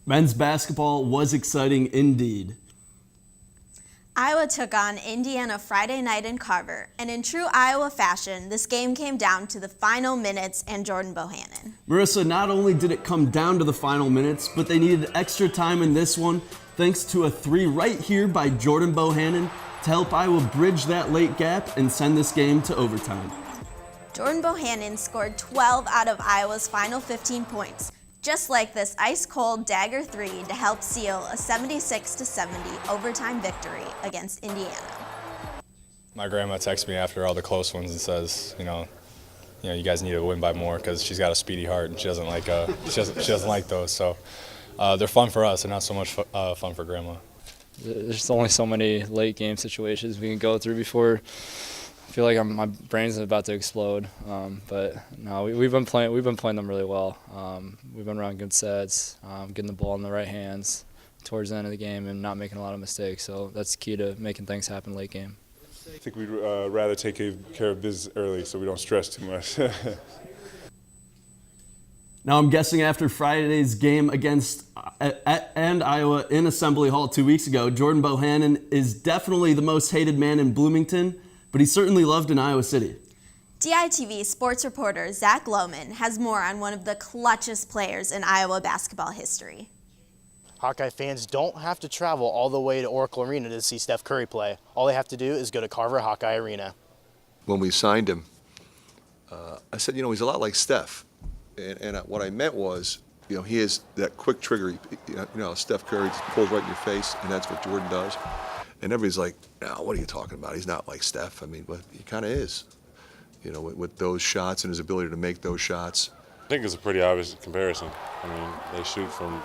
Men's basketball was exciting indeed. Iowa took on Indiana Friday night in Carver, and in true Iowa fashion, this game came down to the final minutes and Jordan Bohannon. Marissa, not only did it come down to the final minutes, but they needed extra time in this one, thanks to a three right here by Jordan Bohannon to help Iowa bridge that late gap and send this game to overtime. Jordan Bohannon scored 12 out of Iowa's final 15 points, just like this ice-cold dagger three to help seal a 76-70 overtime victory against Indiana. My grandma texts me after all the close ones and says, you guys need to win by more because she's got a speedy heart and she doesn't like those. So they're fun for us and not so much fun for grandma. There's only so many late game situations we can go through before I feel like my brain's about to explode. But no, we've been playing them really well. We've been running good sets, getting the ball in the right hands towards the end of the game and not making a lot of mistakes. So that's key to making things happen late game. I think we'd rather take care of business early so we don't stress too much. Now I'm guessing after Friday's game against Iowa in Assembly Hall 2 weeks ago, Jordan Bohannon is definitely the most hated man in Bloomington, but he's certainly loved in Iowa City. DITV sports reporter Zach Lohman has more on one of the clutchest players in Iowa basketball history. Hawkeye fans don't have to travel all the way to Oracle Arena to see Steph Curry play. All they have to do is go to Carver Hawkeye Arena. When we signed him, I said, he's a lot like Steph. And what I meant was, he has that quick trigger. Steph Curry just pulls right in your face, and that's what Jordan does. And everybody's like, no, what are you talking about? He's not like Steph. But he kind of is, with those shots and his ability to make those shots. I think it's a pretty obvious comparison. They shoot from,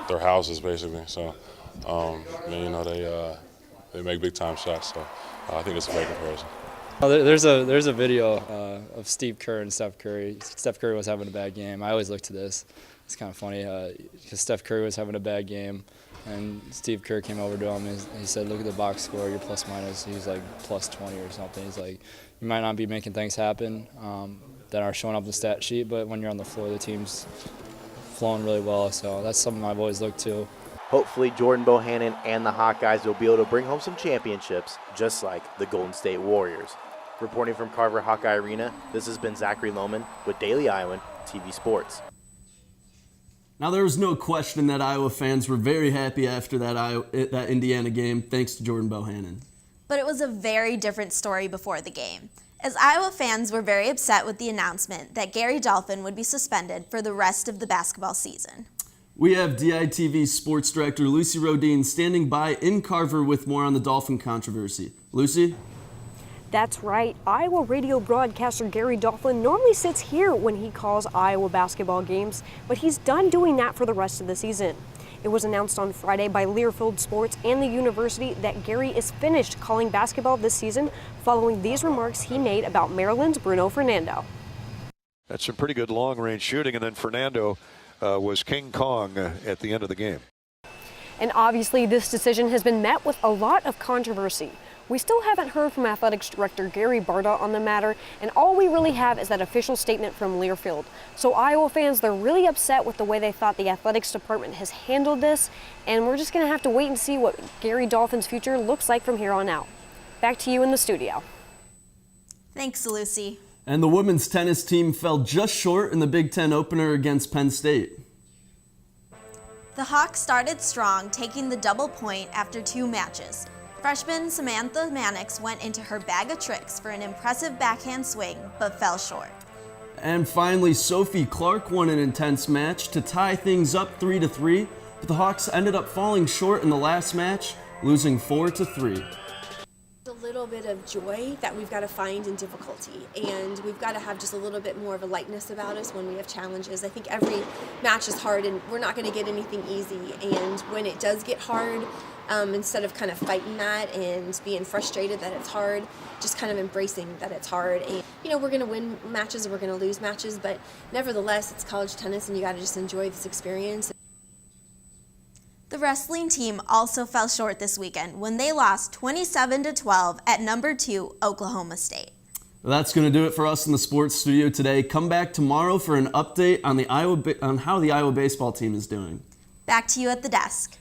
their houses basically. So, they make big time shots. So I think it's a great comparison. There's a video of Steve Kerr and Steph Curry. Steph Curry was having a bad game. I always look to this. It's kind of funny because Steph Curry was having a bad game, and Steve Kerr came over to him and he said, "Look at the box score. You're plus minus." He was like plus 20 or something. He's like, "You might not be making things happen that are showing up in the stat sheet, but when you're on the floor, the team's flowing really well." So that's something I've always looked to. Hopefully Jordan Bohannon and the Hawkeyes will be able to bring home some championships, just like the Golden State Warriors. Reporting from Carver Hawkeye Arena, this has been Zachary Lohman with Daily Iowan TV Sports. Now there was no question that Iowa fans were very happy after that Indiana game, thanks to Jordan Bohannon. But it was a very different story before the game, as Iowa fans were very upset with the announcement that Gary Dolphin would be suspended for the rest of the basketball season. We have DITV Sports Director Lucy Rodine standing by in Carver with more on the Dolphin controversy. Lucy? That's right. Iowa radio broadcaster Gary Dolan normally sits here when he calls Iowa basketball games, but he's done doing that for the rest of the season. It was announced on Friday by Learfield Sports and the university that Gary is finished calling basketball this season following these remarks he made about Maryland's Bruno Fernando. That's some pretty good long-range shooting, and then Fernando was King Kong at the end of the game. And obviously this decision has been met with a lot of controversy. We still haven't heard from Athletics Director Gary Barta on the matter, and all we really have is that official statement from Learfield. So Iowa fans, they're really upset with the way they thought the athletics department has handled this, and we're just going to have to wait and see what Gary Dolphin's future looks like from here on out. Back to you in the studio. Thanks, Lucy. And the women's tennis team fell just short in the Big Ten opener against Penn State. The Hawks started strong, taking the double point after 2 matches. Freshman Samantha Mannix went into her bag of tricks for an impressive backhand swing, but fell short. And finally, Sophie Clark won an intense match to tie things up 3-3, but the Hawks ended up falling short in the last match, losing 4-3. A little bit of joy that we've got to find in difficulty, and we've got to have just a little bit more of a lightness about us when we have challenges. I think every match is hard, and we're not going to get anything easy, and when it does get hard, instead of kind of fighting that and being frustrated that it's hard, just kind of embracing that it's hard. And we're going to win matches and we're going to lose matches, but nevertheless, it's college tennis and you got to just enjoy this experience. The wrestling team also fell short this weekend when they lost 27-12 at number 2 Oklahoma State. Well, that's going to do it for us in the sports studio today. Come back tomorrow for an update on how the Iowa baseball team is doing. Back to you at the desk.